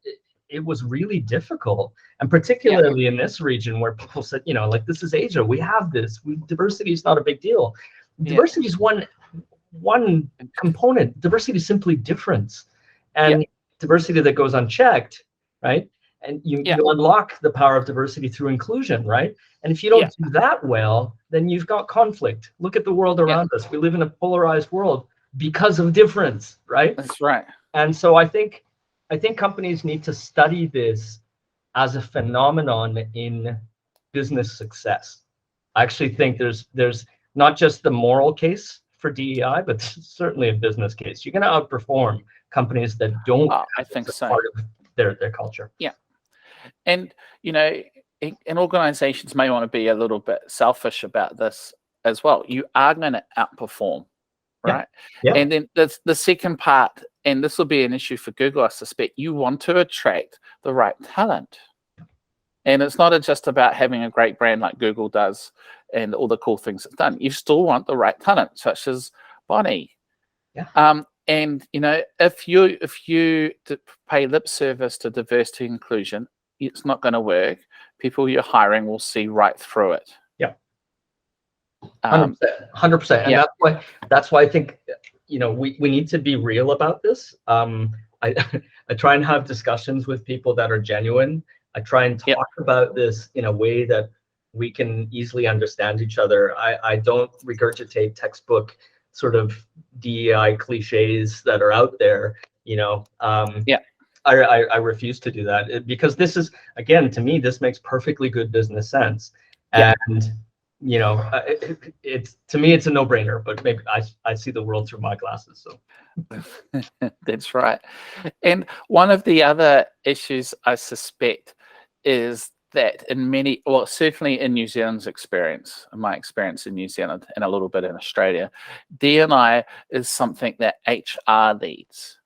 It was really difficult, and particularly in this region where people said, like, this is Asia. We have this. Diversity is not a big deal. Diversity is one component. Diversity is simply difference, and diversity that goes unchecked, right? And you unlock the power of diversity through inclusion, right? And if you don't do that well, then you've got conflict. Look at the world around us. We live in a polarized world because of difference, right? That's right. And so I think companies need to study this as a phenomenon in business success. I actually think there's not just the moral case for DEI, but certainly a business case. You're going to outperform companies that don't I think so. part of their culture. Yeah. And, and organizations may want to be a little bit selfish about this as well. You are going to outperform, right? And then the second part, and this will be an issue for Google, I suspect, you want to attract the right talent. And it's not just about having a great brand like Google does and all the cool things it's done. You still want the right talent, such as Bonnie. And if you pay lip service to diversity and inclusion, it's not going to work. People you're hiring will see right through it. 100%, 100%. And Yeah. that's why I think, we need to be real about this. I I try and have discussions with people that are genuine. I try and talk about this in a way that we can easily understand each other. I don't regurgitate textbook sort of DEI cliches that are out there, I refuse to do that, because this is, again, to me, this makes perfectly good business sense. And it's, to me, it's a no-brainer, but maybe I see the world through my glasses. So that's right. And one of the other issues I suspect is that in many, well, certainly in New Zealand's experience, my experience in New Zealand and a little bit in Australia, D&I is something that HR leads.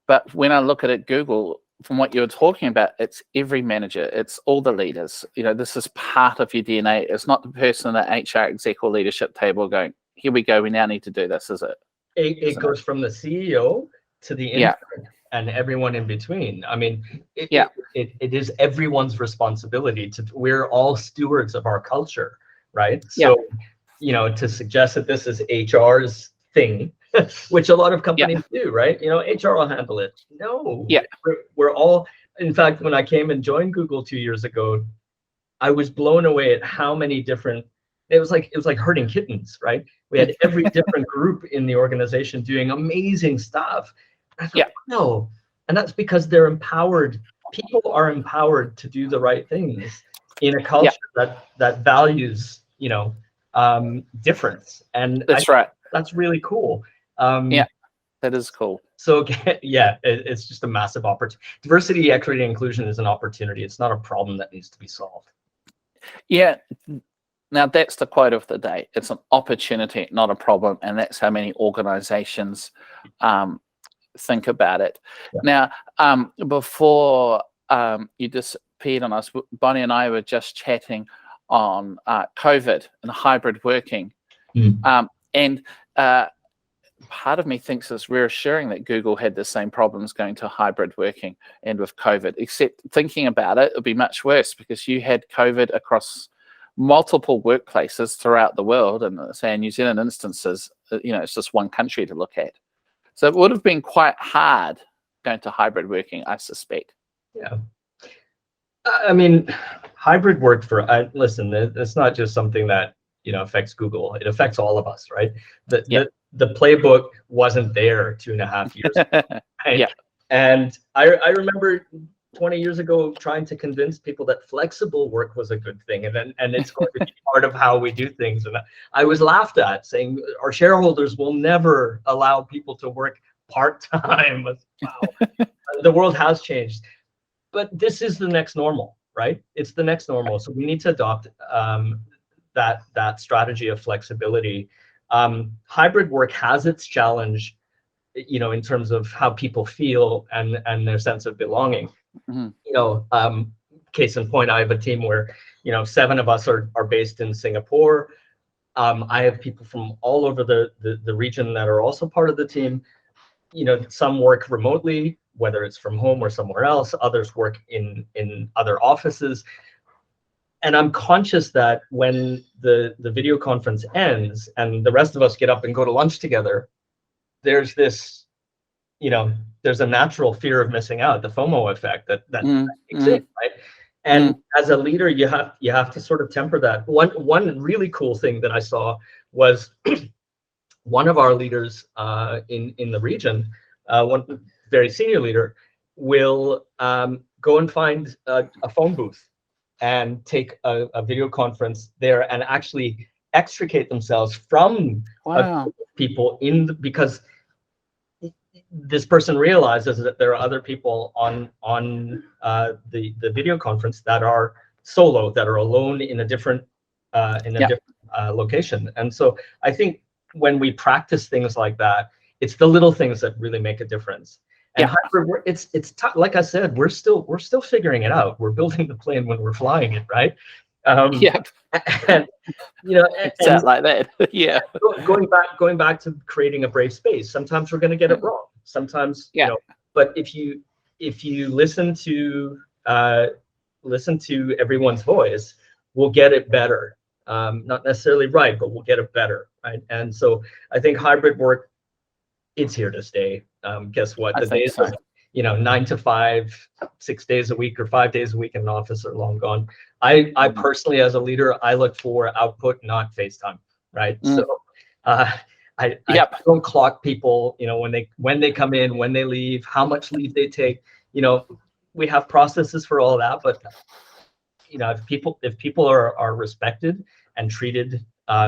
But when I look at Google, from what you were talking about, it's every manager, it's all the leaders. This is part of your DNA. It's not the person at HR exec or leadership table going, here we go, we now need to do this, is it? It goes from the CEO to the intern and everyone in between. I mean, it is everyone's responsibility we're all stewards of our culture, right? So, to suggest that this is HR's thing, which a lot of companies do, right? HR will handle it. No, we're all, in fact, when I came and joined Google 2 years ago, I was blown away at how many different, it was like herding kittens, right? We had every different group in the organization doing amazing stuff. I thought, no, and that's because they're empowered. People are empowered to do the right things in a culture that values, difference. And that's right. That's really cool. That is cool. So it's just a massive opportunity. Diversity, equity, and inclusion is an opportunity. It's not a problem that needs to be solved. Yeah. Now that's the quote of the day. It's an opportunity, not a problem, and that's how many organizations think about it. Now, before you disappeared on us, Bonnie and I were just chatting on COVID and hybrid working. And part of me thinks it's reassuring that Google had the same problems going to hybrid working and with COVID, except thinking about it, it'd be much worse because you had COVID across multiple workplaces throughout the world, and say in New Zealand instances, it's just one country to look at. So it would have been quite hard going to hybrid working, I suspect. Yeah. I mean, hybrid work listen, it's not just something that, affects Google. It affects all of us, right? The playbook wasn't there 2.5 years ago, right? And I remember 20 years ago trying to convince people that flexible work was a good thing, and it's going to be part of how we do things. And I was laughed at, saying our shareholders will never allow people to work part-time. Wow. The world has changed, but this is the next normal, right? It's the next normal. So we need to adopt that strategy of flexibility. Hybrid work has its challenge, in terms of how people feel and their sense of belonging. Case in point, I have a team where 7 of us are based in Singapore. I have people from all over the region that are also part of the team. Some work remotely, whether it's from home or somewhere else. Others work in other offices. And I'm conscious that when the video conference ends and the rest of us get up and go to lunch together, there's this, there's a natural fear of missing out, the FOMO effect that exists, right? And as a leader, you have to sort of temper that. One really cool thing that I saw was one of our leaders in the region, one very senior leader, will go and find a phone booth and take a video conference there and actually extricate themselves from people because this person realizes that there are other people on the video conference that are solo, that are alone in a different location. And so I think when we practice things like that, it's the little things that really make a difference. And hybrid work, it's tough. Like I said, we're still figuring it out. We're building the plane when we're flying it, right? And it's like that. Yeah. Going back to creating a brave space. Sometimes we're going to get it wrong. Sometimes but if you listen to everyone's voice, we'll get it better. not necessarily right, but we'll get it better, right? And so I think hybrid work, it's here to stay. Guess what? The days of 9 to 5, 6 days a week or 5 days a week in an office are long gone. I personally, as a leader, I look for output, not FaceTime, right? So I don't clock people, when they come in, when they leave, how much leave they take. We have processes for all that, but if people are respected and treated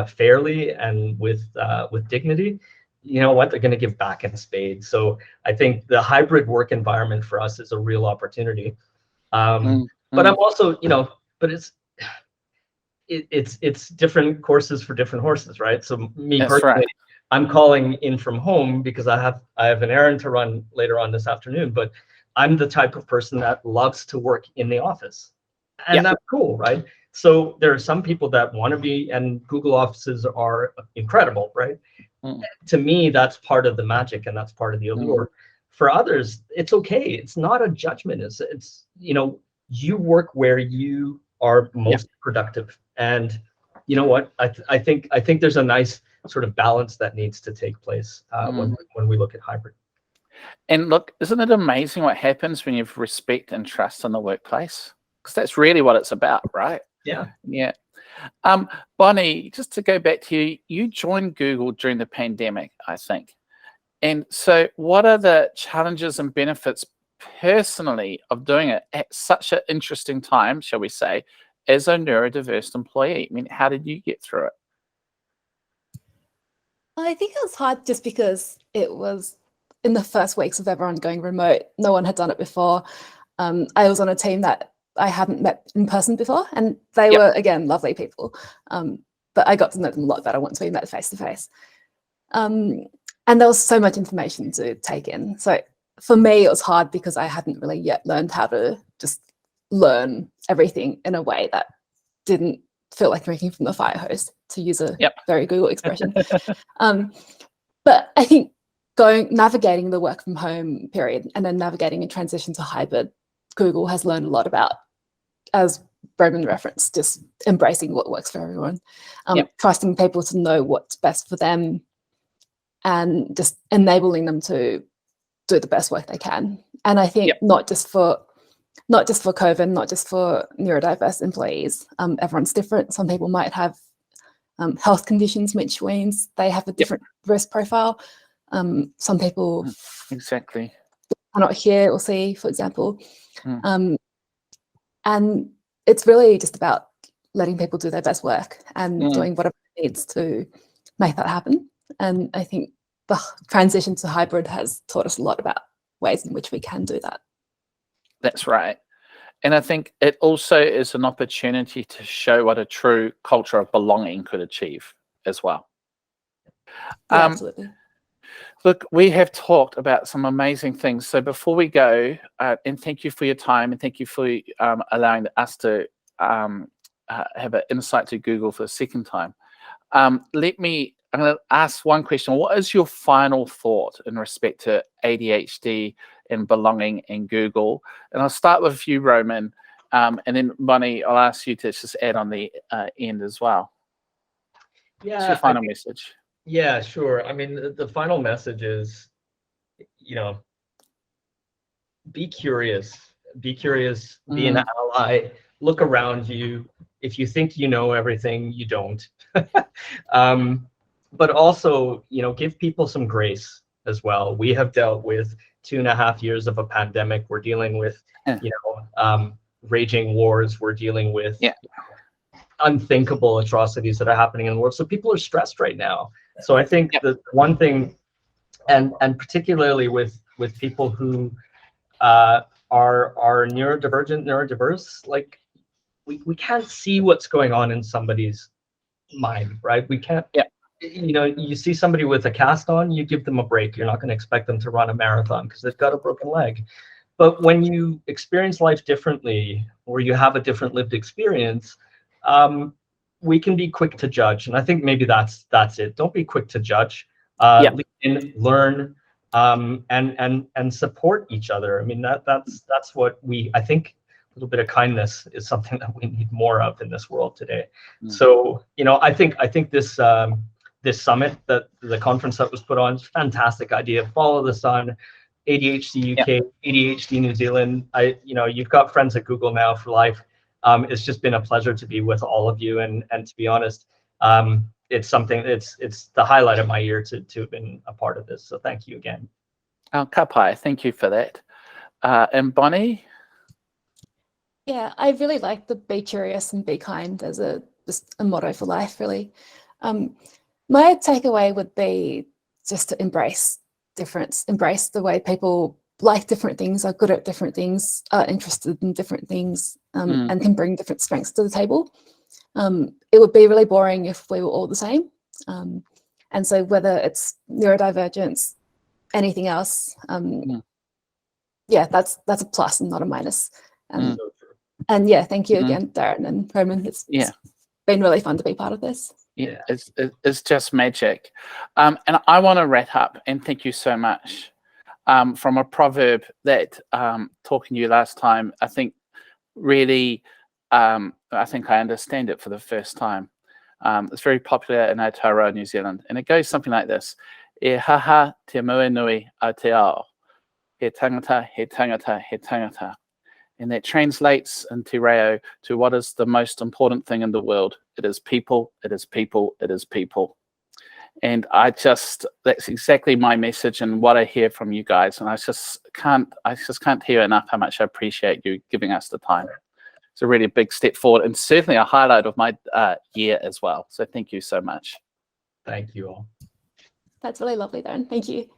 fairly and with dignity, you know what, they're going to give back in spades. So I think the hybrid work environment for us is a real opportunity. But I'm also, but it's different courses for different horses, right? So me personally, I'm calling in from home because I have an errand to run later on this afternoon, but I'm the type of person that loves to work in the office, and that's cool, right? So there are some people that want to be, and Google offices are incredible, right? To me, that's part of the magic, and that's part of the allure. For others, it's okay. It's not a judgment. It's you work where you are most productive, and you know what? I think there's a nice sort of balance that needs to take place when we look at hybrid. And look, isn't it amazing what happens when you have respect and trust in the workplace? Because that's really what it's about, right? Yeah. Bonnie, just to go back to you, you joined Google during the pandemic, I think. And so what are the challenges and benefits personally of doing it at such an interesting time, shall we say, as a neurodiverse employee? I mean, how did you get through it? I think it was hard just because it was in the first weeks of everyone going remote. No one had done it before. I was on a team that I hadn't met in person before, and they were, again, lovely people. But I got to know them a lot better once we met face to face. And there was so much information to take in. So for me, it was hard because I hadn't really yet learned how to just learn everything in a way that didn't feel like drinking from the fire hose, to use a very Google expression. But I think navigating the work from home period and then navigating a transition to hybrid, Google has learned a lot about, as Broman referenced, just embracing what works for everyone, trusting people to know what's best for them, and just enabling them to do the best work they can. And I think not just for COVID, not just for neurodiverse employees, everyone's different. Some people might have health conditions which means they have a different risk profile. Some people cannot hear or see, for example. And it's really just about letting people do their best work and doing whatever it needs to make that happen. And I think the transition to hybrid has taught us a lot about ways in which we can do that. That's right. And I think it also is an opportunity to show what a true culture of belonging could achieve as well. Absolutely. Look, we have talked about some amazing things. So before we go, and thank you for your time, and thank you for allowing us to have an insight to Google for the second time. I'm going to ask one question. What is your final thought in respect to ADHD and belonging in Google? And I'll start with you, Roman, and then Bonnie, I'll ask you to just add on the end as well. What's your final message? Yeah, sure. I mean, the final message is, be curious, be an ally, look around you. If you think you know everything, you don't. But also, give people some grace as well. We have dealt with 2.5 years of a pandemic. We're dealing with, raging wars. We're dealing with unthinkable atrocities that are happening in the world. So people are stressed right now. So I think the one thing, and particularly with people who are neurodiverse, like we can't see what's going on in somebody's mind, right? We can't. You see somebody with a cast on, you give them a break. You're not going to expect them to run a marathon because they've got a broken leg. But when you experience life differently, or you have a different lived experience, we can be quick to judge. And I think maybe that's it. Don't be quick to judge. Lean in, learn, and support each other. I mean, that's what I think little bit of kindness is something that we need more of in this world today. Mm. So, you know, I think this this summit, that the conference that was put on, is a fantastic idea. Follow the sun, ADHD UK, Yeah. ADHD New Zealand. You know, you've got friends at Google now for life. It's just been a pleasure to be with all of you, and to be honest, it's something, it's the highlight of my year to have been a part of this. So thank you again. Oh, kapai, thank you for that. And Bonnie? Yeah, I really like the be curious and be kind as just a motto for life, really. My takeaway would be just to embrace difference, embrace the way people like different things, are good at different things, are interested in different things, and can bring different strengths to the table. It would be really boring if we were all the same. And so whether it's neurodivergence, anything else, yeah, that's a plus and not a minus. And yeah, thank you again, Darrin and Roman. It's been really fun to be part of this. Yeah, it's just magic. And I want to wrap up and thank you so much. From a proverb that talking to you last time, I think really, I think I understand it for the first time. It's very popular in Aotearoa, New Zealand, and it goes something like this: E haha te mua nui a te ao. He tangata, he tangata, he tangata. And that translates in te reo to what is the most important thing in the world. It is people, it is people, it is people. And that's exactly my message and what I hear from you guys. And I just can't hear enough how much I appreciate you giving us the time. It's a really big step forward and certainly a highlight of my year as well. So thank you so much. Thank you all. That's really lovely, Darrin. Thank you.